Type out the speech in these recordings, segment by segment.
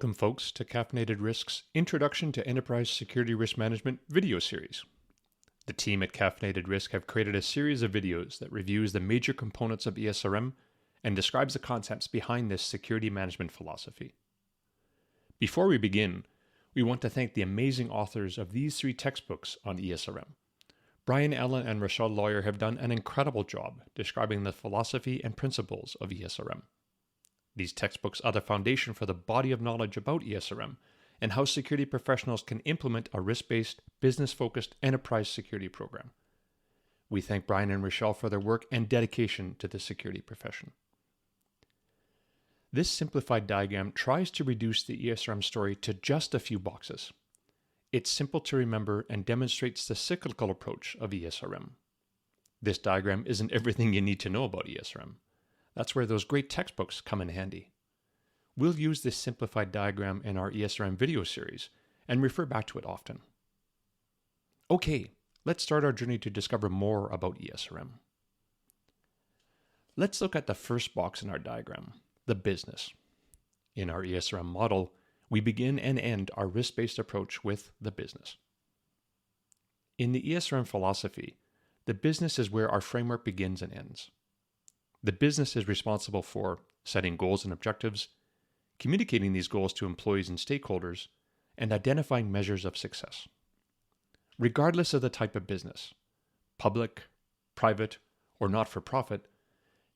Welcome, folks, to Caffeinated Risk's Introduction to Enterprise Security Risk Management video series. The team at Caffeinated Risk have created a series of videos that reviews the major components of ESRM and describes the concepts behind this security management philosophy. Before we begin, we want to thank the amazing authors of these 3 textbooks on ESRM. Brian Allen and Rochelle Lawyer have done an incredible job describing the philosophy and principles of ESRM. These textbooks are the foundation for the body of knowledge about ESRM and how security professionals can implement a risk-based, business-focused enterprise security program. We thank Brian and Rochelle for their work and dedication to the security profession. This simplified diagram tries to reduce the ESRM story to just a few boxes. It's simple to remember and demonstrates the cyclical approach of ESRM. This diagram isn't everything you need to know about ESRM. That's where those great textbooks come in handy. We'll use this simplified diagram in our ESRM video series and refer back to it often. Okay, let's start our journey to discover more about ESRM. Let's look at the first box in our diagram, the business. In our ESRM model, we begin and end our risk-based approach with the business. In the ESRM philosophy, the business is where our framework begins and ends. The business is responsible for setting goals and objectives, communicating these goals to employees and stakeholders, and identifying measures of success. Regardless of the type of business, public, private, or not-for-profit,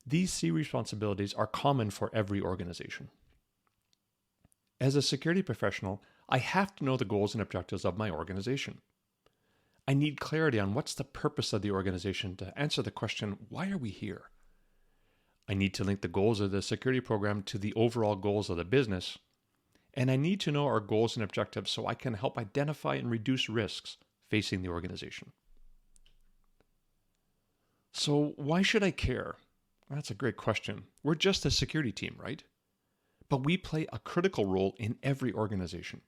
these 3 responsibilities are common for every organization. As a security professional, I have to know the goals and objectives of my organization. I need clarity on what's the purpose of the organization to answer the question, why are we here? I need to link the goals of the security program to the overall goals of the business, and I need to know our goals and objectives so I can help identify and reduce risks facing the organization. So why should I care? That's a great question. We're just a security team, right? But we play a critical role in every organization.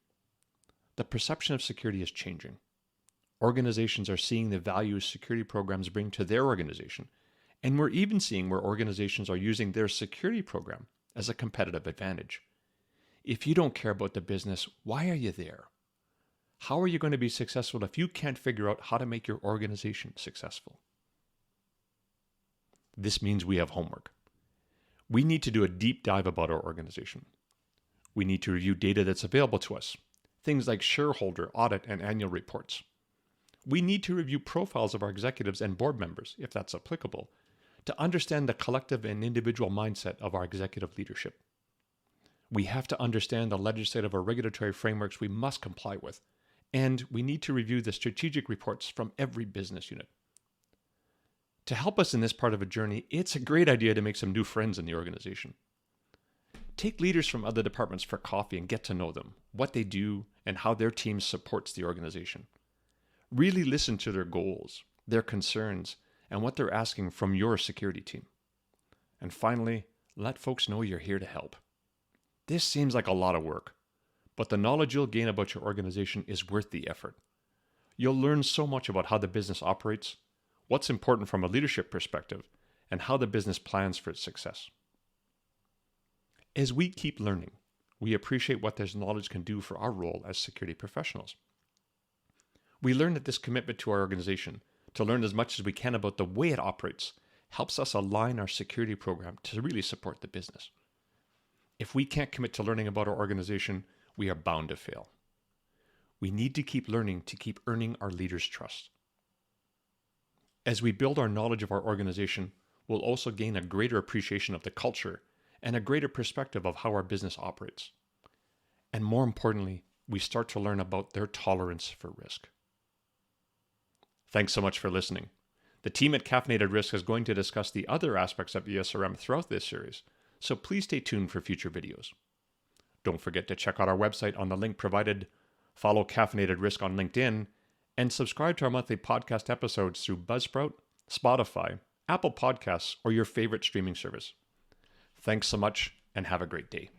The perception of security is changing. Organizations are seeing the value security programs bring to their organization, and we're even seeing where organizations are using their security program as a competitive advantage. If you don't care about the business, why are you there? How are you going to be successful if you can't figure out how to make your organization successful? This means we have homework. We need to do a deep dive about our organization. We need to review data that's available to us, things like shareholder, audit, and annual reports. We need to review profiles of our executives and board members, if that's applicable, to understand the collective and individual mindset of our executive leadership. We have to understand the legislative or regulatory frameworks we must comply with, and we need to review the strategic reports from every business unit. To help us in this part of a journey, it's a great idea to make some new friends in the organization. Take leaders from other departments for coffee and get to know them, what they do, and how their team supports the organization. Really listen to their goals, their concerns, and what they're asking from your security team. And finally, let folks know you're here to help. This seems like a lot of work, but the knowledge you'll gain about your organization is worth the effort. You'll learn so much about how the business operates, what's important from a leadership perspective, and how the business plans for its success. As we keep learning, we appreciate what this knowledge can do for our role as security professionals. We learn that this commitment to our organization to learn as much as we can about the way it operates helps us align our security program to really support the business. If we can't commit to learning about our organization, we are bound to fail. We need to keep learning to keep earning our leaders' trust. As we build our knowledge of our organization, we'll also gain a greater appreciation of the culture and a greater perspective of how our business operates. And more importantly, we start to learn about their tolerance for risk. Thanks so much for listening. The team at Caffeinated Risk is going to discuss the other aspects of ESRM throughout this series, so please stay tuned for future videos. Don't forget to check out our website on the link provided, follow Caffeinated Risk on LinkedIn, and subscribe to our monthly podcast episodes through Buzzsprout, Spotify, Apple Podcasts, or your favorite streaming service. Thanks so much, and have a great day.